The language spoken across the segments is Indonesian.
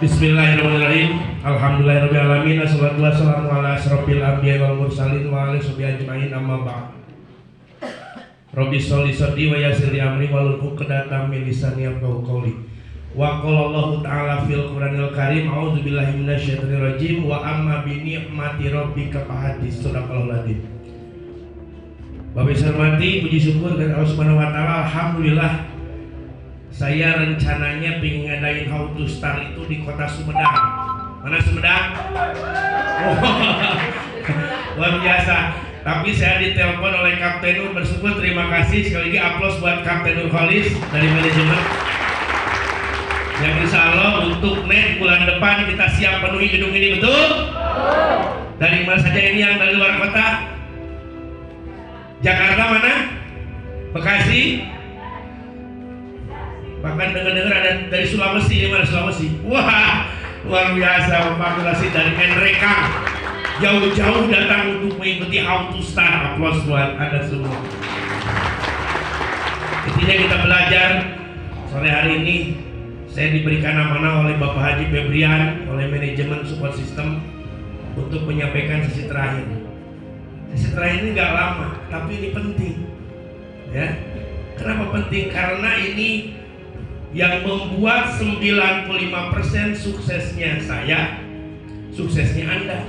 Bismillahirrahmanirrahim. Alhamdulillahirabbil alamin. Wassalatu wassalamu ala asyrofil anbiya'i wal mursalin wa ala sahbihi ajmain, amma ba'd. Rabbi sholli sholli wa yassir li amri wahlul 'uqdatam min lisani yafqahu qawli. Wa qala Allahu ta'ala fil Qur'anil Karim, a'udzu billahi minasyaitonir rajim, wa amma bi ni'mati rabbika fahaddits. Shadaqallahul adzim. Bapak Ibu hormati, puji syukur kepada Allah Subhanahu wa taala. Alhamdulillah, saya rencananya pengen ngadain How to Start itu di kota Sumedang. Mana Sumedang? Oh, luar biasa. Tapi saya ditelepon oleh Kapten Nur, bersyukur, terima kasih sekali lagi, aplaus buat Kapten Nur Khalis dari manajemen. Yang insya Allah untuk next bulan depan kita siap penuhi gedung ini, betul? Dari mana saja ini yang dari luar kota? Jakarta mana? Bekasi? Bahkan dengar-dengar ada dari Sulawesi. Di mana Sulawesi? Wah, luar biasa. Populasi dari Enrekang jauh-jauh datang untuk mengikuti How to Start. Aplaus buat Anda semua. Intinya kita belajar. Sore hari ini saya diberikan amanah oleh Bapak Haji Febrian, oleh manajemen support system, untuk menyampaikan sesi terakhir. Sesi terakhir ini nggak lama, tapi ini penting. Ya, kenapa penting? Karena ini yang membuat 95% suksesnya saya, suksesnya Anda.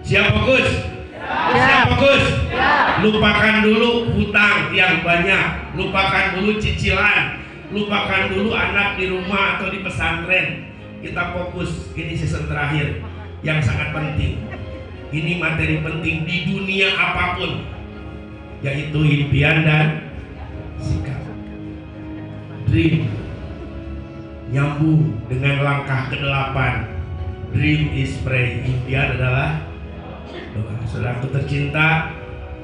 Siap fokus? Siap fokus? Lupakan dulu hutang yang banyak, lupakan dulu cicilan, lupakan dulu anak di rumah atau di pesantren. Kita fokus, ini season terakhir yang sangat penting. Ini materi penting di dunia apapun, yaitu impian dan sikap. Dream nyambung dengan langkah ke-8. Dream is pray. Impian adalah doa. Saudaraku tercinta,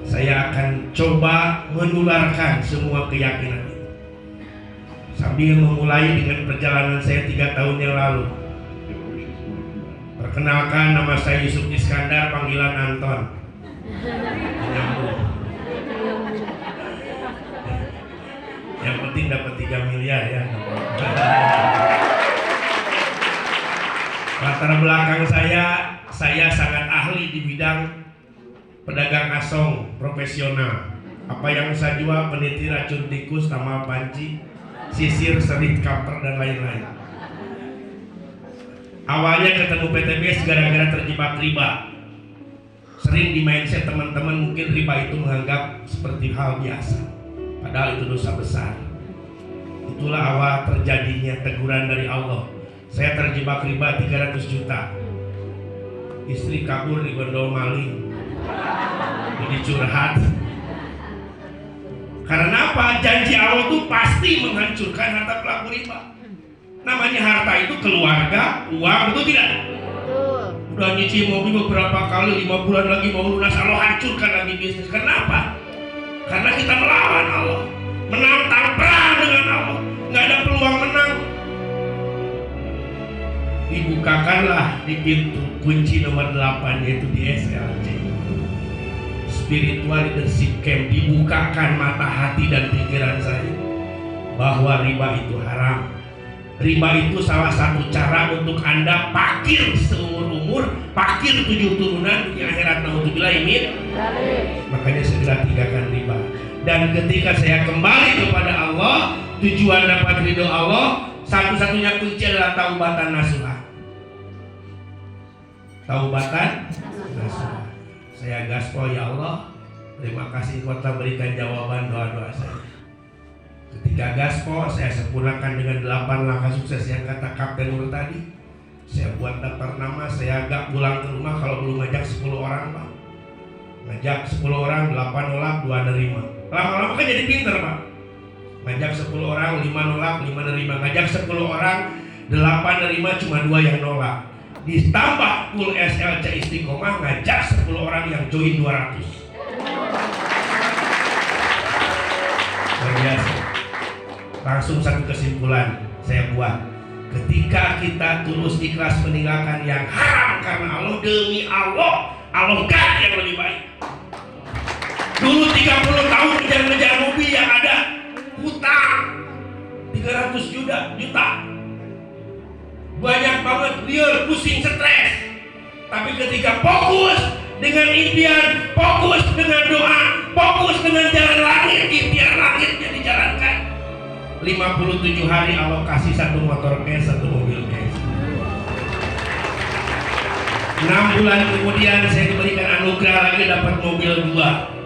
saya akan coba menularkan semua keyakinan itu sambil memulai dengan perjalanan saya 3 tahun yang lalu. Perkenalkan, nama saya Yusuf Iskandar, panggilan Anton. Nyambung. Yang penting dapat 3 miliar ya. Latar belakang saya sangat ahli di bidang pedagang asong profesional. Apa yang saya jual, peniti racun tikus, tamal panci, sisir, serit, kaper, dan lain-lain. Awalnya ketemu PTBS gara-gara terjebak riba. Sering di mindset teman-teman mungkin riba itu menganggap seperti hal biasa, padahal itu dosa besar. Itulah awal terjadinya teguran dari Allah. Saya terjebak riba 300 juta. Istri kabur di gondol maling. Jadi curhat. Karena apa? Janji Allah itu pasti menghancurkan harta pelaku riba. Namanya harta itu keluarga, uang, betul tidak? Udah nyicil mobil beberapa kali, 5 bulan lagi mau lunas, Allah hancurkan lagi bisnis. Kenapa? Karena kita melawan Allah, menantang perang dengan Allah, nggak ada peluang menang. Dibukakanlah di pintu kunci nomor 8, yaitu di SLC, Spiritual Leadership Camp. Dibukakan mata hati dan pikiran saya bahwa riba itu haram. Riba itu salah satu cara untuk Anda pakir seumur umur, pakir 7 turunan dunia akhirat, naudzubillah min. Makanya segera tinggalkan riba. Dan ketika saya kembali kepada Allah, tujuan dapat ridho Allah, satu-satunya kunci adalah taubatan nasuha. Taubatan nasuha. Saya gaspol, ya Allah, terima kasih Kau telah berikan jawaban doa-doa saya. Ketika gaspol, saya sempurnakan dengan 8 langkah sukses yang kata Kapten Nur tadi. Saya buat daftar nama, saya agak pulang ke rumah kalau belum ngajak 10 orang, Pak. Ngajak 10 orang, 8 nolak, 2 nerima. Lama-lama kan jadi pinter, Pak. Ngajak 10 orang, 5 nolak, 5 nerima. Ngajak 10 orang, 8 nerima, cuma 2 yang nolak. Ditambah full SLC Istiqomah, ngajak 10 orang yang join 200. Luar biasa. Langsung satu kesimpulan saya buat. Ketika kita tulus ikhlas meninggalkan yang haram karena Allah, demi Allah, Allah ganti yang lebih baik. Dulu 30 tahun ngejar-ngejar mobil yang ada hutang 300 juta. banyak banget liar, pusing, stres. Tapi ketika fokus dengan impian, fokus dengan doa, fokus dengan jalan langit, impian langitnya dijalankan. 57 hari alokasi 1 motor cash, 1 mobil cash. 6 bulan kemudian saya diberikan anugerah lagi, dapat mobil 2.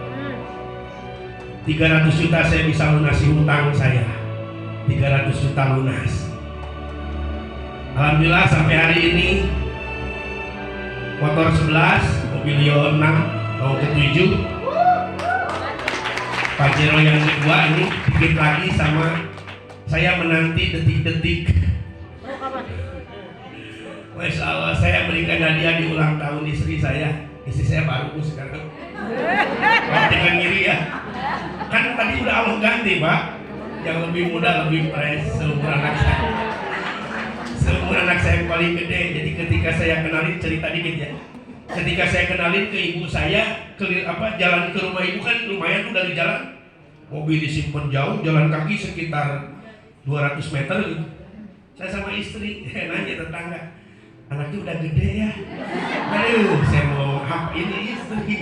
300 juta saya bisa lunasi hutang saya. 300 juta lunas. Alhamdulillah sampai hari ini motor 11, mobil Yo 6, mau ke 7. Pajero yang kedua ini dikit lagi sama saya menanti detik-detik. Masya Allah, saya berikan hadiah di ulang tahun istri saya. Istri saya baru sekarang. Jangan ngiri ya. Kan tadi udah Allah ganti, Pak. Yang lebih muda, lebih fresh, seumur anak saya. Seumur anak saya yang paling gede. Jadi ketika saya kenalin, cerita dikit ya. Ketika saya kenalin ke ibu saya, jalan ke rumah ibu kan lumayan tuh dari jalan. Mobil disimpan jauh, jalan kaki sekitar 200 meter gitu. Saya sama istri nanya tetangga, anaknya udah gede ya. Aduh, saya mau apa ini istri.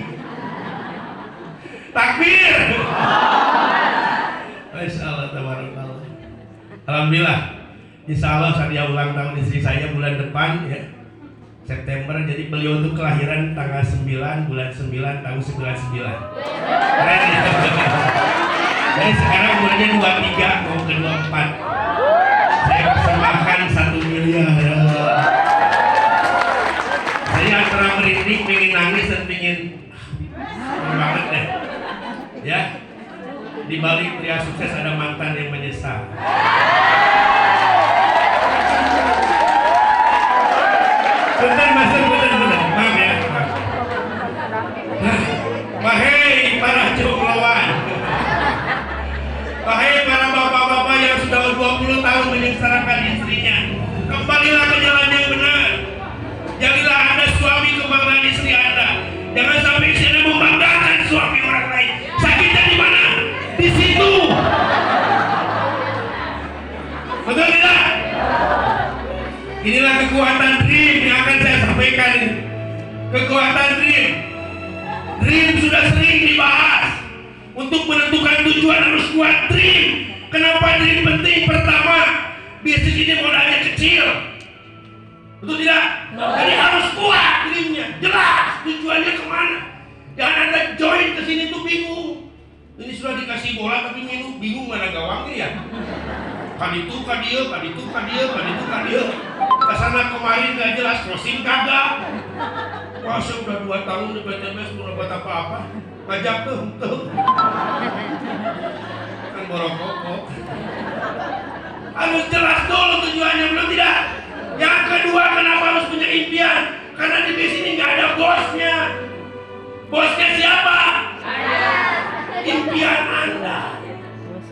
Takbir. Masya Allah, tabarakallah. Alhamdulillah. Insya Allah hadiah ulang tahun istri saya bulan depan ya, September. Jadi beliau itu kelahiran tanggal 9 bulan 9 tahun 99. Keren ya. Jadi sekarang umurnya 23 mau ke 24. Saya persembahkan 1 miliar. Saya antara merinding, pengen nangis dan pengen banget deh. Ya, di balik pria sukses ada mantan yang menyesal. Bentar mas, bentar. Maaf ya. Wahai para jombloan, wahai para bapak-bapak yang sudah 20 tahun menyengsarakan istrinya, kembalilah ke jalan yang benar. Jadilah Anda suami kebanggaan istri Anda. Jangan sampai istri Anda membanggakan suami orang lain. Sakitnya di mana? Di situ. Betul tidak? Inilah kekuatan dream yang akan saya sampaikan. Kekuatan dream. Dream sudah sering dibahas. Untuk menentukan tujuan harus kuat dream. Kenapa dream penting? Pertama, bisnis ini modalnya kecil. Betul tidak? Jadi harus kuat dreamnya. Jelas tujuannya kemana. Jangan Anda join ke sini tuh bingung. Ini sudah dikasih bola tapi bingung mana gawangnya ya. Kan itu, kan dia. Kesana kemarin gak jelas, crossing kagak. Wah, saya udah 2 tahun di PTBS belum dapat apa-apa. Ngajak tuh. Kan borokok. Harus jelas dulu tujuannya, belum tidak? Yang kedua, kenapa harus punya impian? Karena di sini nggak ada bosnya. Bosnya siapa? Impian Anda.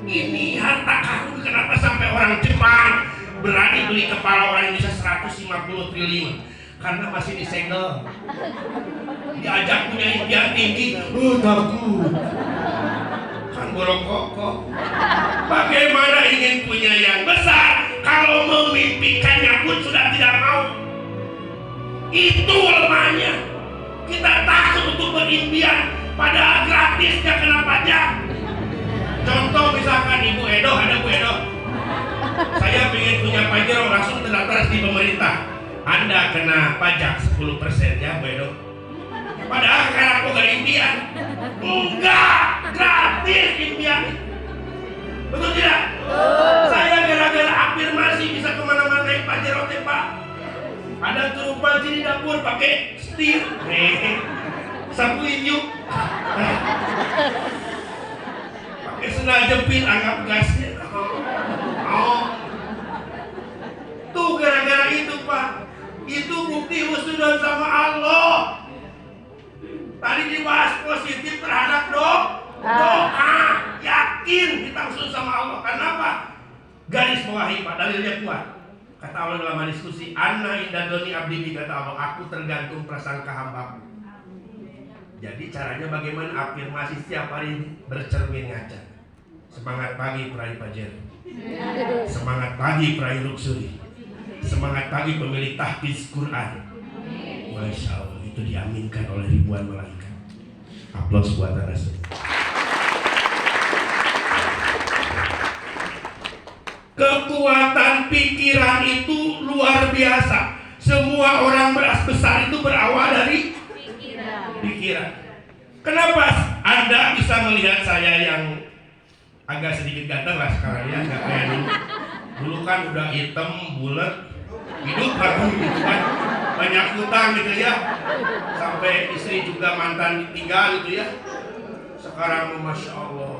Ini harta karun. Kenapa sampai orang Jepang berani beli kepala orang Indonesia 150 triliun? Karena masih disegel. Diajak punya impian tinggi, takut. Kan borokok. Bagaimana ingin punya yang besar kalau memimpikannya pun sudah tidak mau? Itu lemahnya. Kita takut untuk berimpian, padahal gratisnya kena pajak. Contoh misalkan Ibu Edo, ada Bu Edo. Saya ingin punya Pajero, langsung terdaftar di pemerintah. Anda kena pajak 10% ya Bu Edo. Padahal karena aku gak impian. Enggak, gratis impian. Betul tidak? Saya gara-gara afirmasi bisa kemana-mana naik Pajero Pak. Ada turupan sini dapur pakai setir. Sapu injuk. Pakai sendal jepit, anggap gasnya. Tuh gara-gara itu Pak. Itu bukti husnuzon sama Allah. Tadi dibahas positif terhadap doa. Yakin kita husnuzon sama Allah. Kenapa? Garis bawahi Pak, dalilnya kuat. Kata Allah dalam diskusi, Anna inda doni abdi, kata Allah, aku tergantung prasangka hambaku. Jadi caranya bagaimana? Afirmasi setiap hari bercermin ngaca. Semangat pagi Prai Pajero. Semangat pagi Prai Luxury. Semangat pagi pemilih tahfiz Quran. Masya Allah, itu diaminkan oleh ribuan malaikat. Aplaus buat Rasul. Kekuatan pikiran itu luar biasa. Semua orang besar itu berawal dari pikiran. Kenapa Anda bisa melihat saya yang agak sedikit ganteng lah sekarang ya, nggak kayak dulu. Dulu kan udah hitam, bulat, hidup baru gitu kan, banyak hutang gitu ya, sampai istri juga mantan tinggal gitu ya. Sekarang Masya Allah,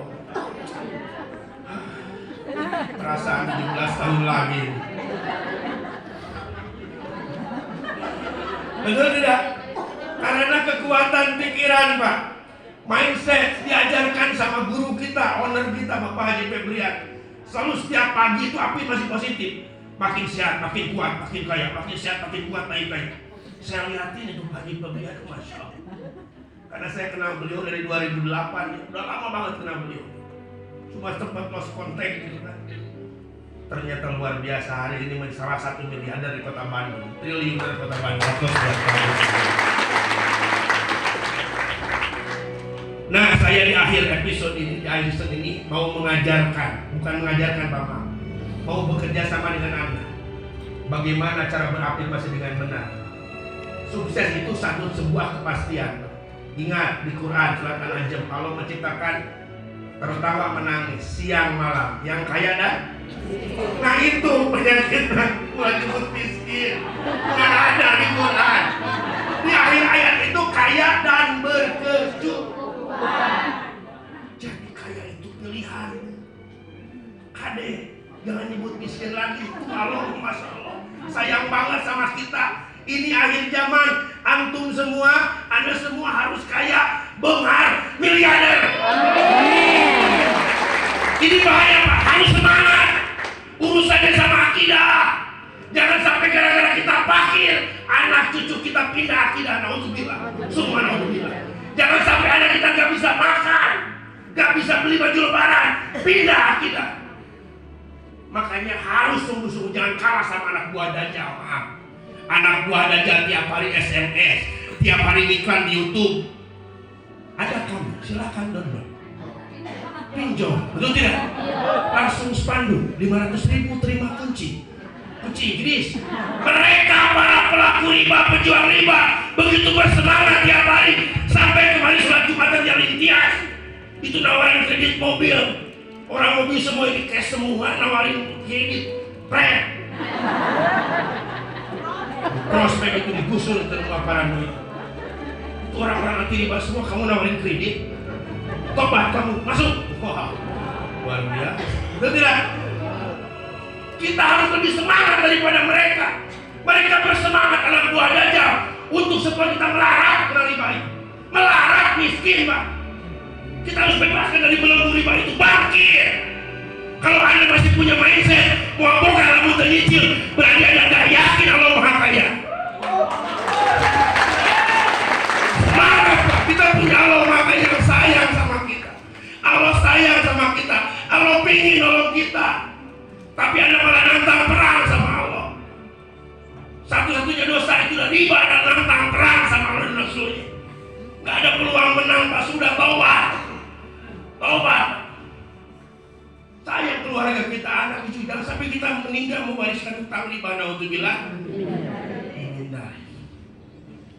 perasaan 17 tahun lagi. Betul tidak? Karena kekuatan pikiran Pak. Mindset diajarkan sama guru kita, owner kita Bapak Haji Febrian. Selalu setiap pagi itu api masih positif. Makin sehat, makin kuat, makin kaya, makin sehat, makin kuat, makin kaya. Saya lihatin itu Haji Febrian, Masya Allah. Karena saya kenal beliau dari 2008, ya. Udah lama banget kenal beliau. Cuma sempat lost contact gitu kan. Ternyata luar biasa, hari ini salah satu miliarder di kota Bandung, triliuner kota Bandung. Nah, saya di akhir episode ini mau mengajarkan, bukan mengajarkan Bapak, mau bekerja sama dengan Anda. Bagaimana cara berafirmasi dengan benar. Sukses itu satu sebuah kepastian. Ingat di Quran surat An-Najm, Allah menciptakan terutama menangis siang malam, yang kaya dan nah itu penyakit buat disebut miskin. Bukan ada di Quran. Di akhir ayat itu kaya dan berkecukupan. Jadi kaya itu pilihan. Kade, jangan nyebut miskin lagi. Itu Allah, Masya Allah, sayang banget sama kita. Ini akhir zaman. Antum semua, Anda semua harus kaya, bengar, miliarder. Ini bahaya Pak, harus semangat. Urusannya sama akidah. Jangan sampai gara-gara kita fakir, anak cucu kita pindah akidah. Naudzubillah, semua naudzubillah. Jangan sampai anak kita gak bisa makan, gak bisa beli baju lebaran, pindah akidah. Makanya harus sungguh-sungguh, jangan kalah sama anak buah Dajjal. Maaf, anak buah Dajjal tiap hari SMS, tiap hari iklan di YouTube. Ada kamu, silakan download, pinjol, betul tidak? Langsung spanduk 500.000 terima kunci Inggris. Mereka para pelaku riba, pejuang riba, begitu bersemangat tiap hari sampai kemarin sholat Jumatan yang Lintias itu nawarin kredit mobil. Orang mobil semua ini cash semua, nawarin kredit pret. Prospek itu digusur terima paranoid. Itu orang-orang anti riba semua, kamu nawarin kredit, tobat kamu masuk. Wah, luar biasa. Betul tidak? Kita harus lebih semangat daripada mereka. Mereka bersemangat anak buah Dajjal untuk supaya kita melarat riba itu, melarat miskin Pak. Kita harus bebaskan dari belenggu riba itu, bangkit. Kalau Anda masih punya mindset mau bukan rambut ternyicil, berarti Anda tidak yakin Allah Maha Kaya. Semangat Pak, kita punya Allah Maha Kaya yang sayang sama kita. Allah sayang sama kita, Allah pingin nolong kita. Tapi Anda malah nantang perang sama Allah. Satu-satunya dosa itu adalah riba dan nantang perang sama Allah dan Rasulnya. Gak ada peluang menang Pak, sudah taubat. Taubat. Sayang keluarga kita, anak cucu, jangan sampai kita meninggal mewariskan hutang riba. Naudzubillah. Hindari.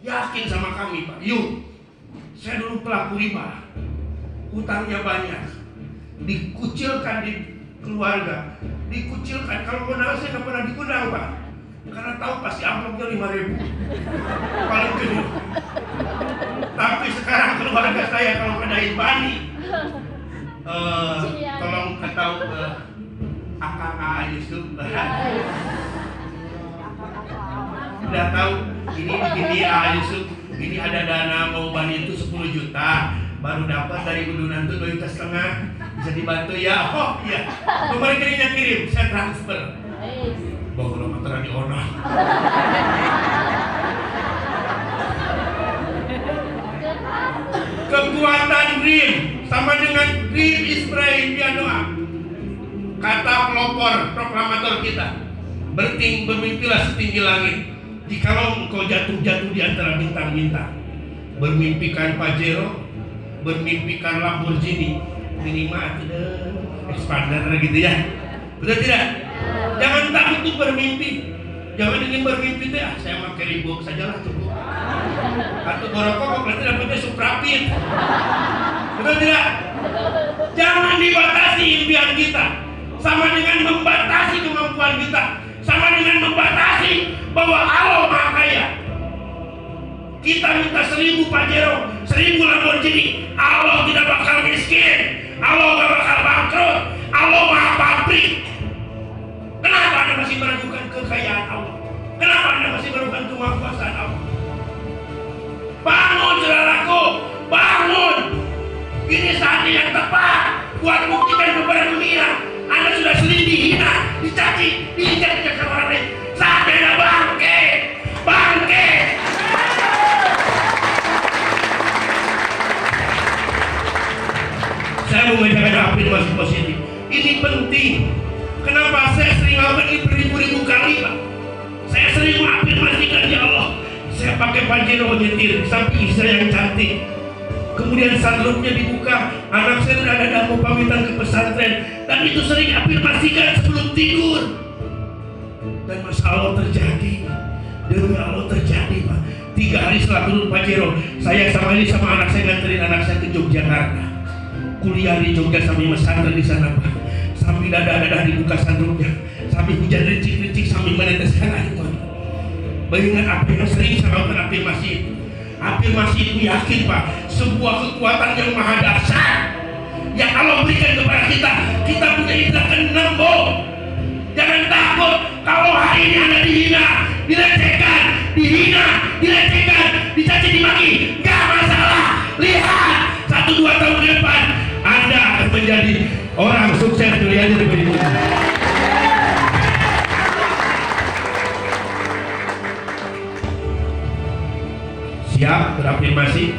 Yakin sama kami Pak. Yuk, saya dulu pelaku riba, hutangnya banyak, dikucilkan di keluarga, dikucilkan. Kalau kondangan saya nggak pernah diundang Pak, karena tahu pasti amplopnya 5.000 paling gede. Tapi sekarang keluarga saya kalau ngadain bani, tolong tahu Akang A Yusuf, udah tahu ini A Yusuf, ini ada dana mau bani itu 10 juta, baru dapat dari udunan itu 2,5 juta, bisa dibantu ya? Oh iya, nomor rekeningnya kirim, saya transfer. Bawa lama terang di ono. Kekuatan dream sama dengan dream is praying, dia doa. Kata pelopor proklamator kita, Bermimpilah setinggi langit. Jikalau engkau jatuh-jatuh di antara bintang-bintang, bermimpikan Pajero, bermimpikan Lamborghini, minimal tidak expander gitu ya. Betul tidak? Jangan takut untuk bermimpi. Jangan ingin bermimpi teh, saya pakai Reebok sajalah cukup. Atau merokok kok berarti dapatnya Suprapit. Betul tidak? Jangan dibatasi impian kita. Sama dengan membatasi kemampuan kita. Sama dengan membatasi bahwa Allah Maha Kaya. Kita minta 1000 Pajero, 1000 Lamborghini, Allah tidak bakal miskin, Allah tidak bakal bangkrut, Allah Maha pabrik. Kenapa Anda masih meragukan kekayaan Allah? Kenapa Anda masih meragukan kemahakuasaan Allah? Bangun saudaraku, bangun. Ini saat yang tepat buat buktikan kepada dunia Anda sudah sering dihina, dicaci, diinjak-injak sama orang lain. Saatnya bangkit, bangkit. Saya mau menjaga afirmasi positif. Ini penting. Kenapa saya sering ngomong ini beribu-ribu kali, Pak? Saya sering mengafirmasikan, ya Allah, saya pakai Pajero nyetir, samping istri yang cantik. Kemudian sunroofnya dibuka, anak saya udah ada mau pamitan ke pesantren, dan itu sering afirmasikan sebelum tidur. Dan Masya Allah terjadi, demi Allah terjadi, Pak. 3 hari setelah turun Pajero, saya sama anak saya nganterin anak saya ke Yogyakarta. Kuliah di Jogja sambil pesantren di sana, Pak. Sambil dadah-dadah dibuka sunroofnya, sambil hujan ricik-ricik, sambil meneteskan air mata. Mengingat apa yang sering saya lakukan afirmasi itu. Afirmasi itu yakin, Pak, sebuah kekuatan yang maha dahsyat yang Allah berikan kepada kita. Kita punya indera keenam, Bu. Jangan takut kalau hari ini Anda dihina, dilecehkan, dicaci dimaki, gak masalah. Lihat 1-2 tahun ke depan Anda akan menjadi orang sukses dunia ini berikutnya. Siap berafirmasi?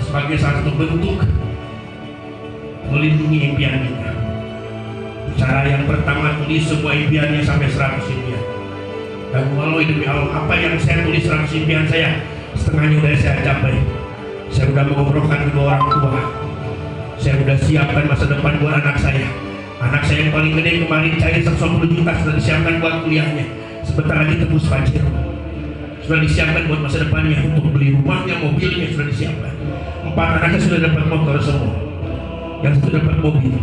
Sebagai satu bentuk melindungi impian kita. Cara yang pertama, tulis semua impiannya sampai 100 impian. Dan walau demi Allah, apa yang saya tulis 100 impian saya, setengahnya udah saya capai. Saya udah mengobrolkan kedua orang tua. Saya udah siapkan masa depan buat anak saya. Anak saya yang paling gede kemarin cair 110 juta sudah disiapkan buat kuliahnya. Sebentar lagi tebus Pajero. Sudah disiapkan buat masa depannya, untuk beli rumahnya, mobilnya sudah disiapkan. 4 anaknya sudah dapat motor semua. Yang sudah dapat mobil.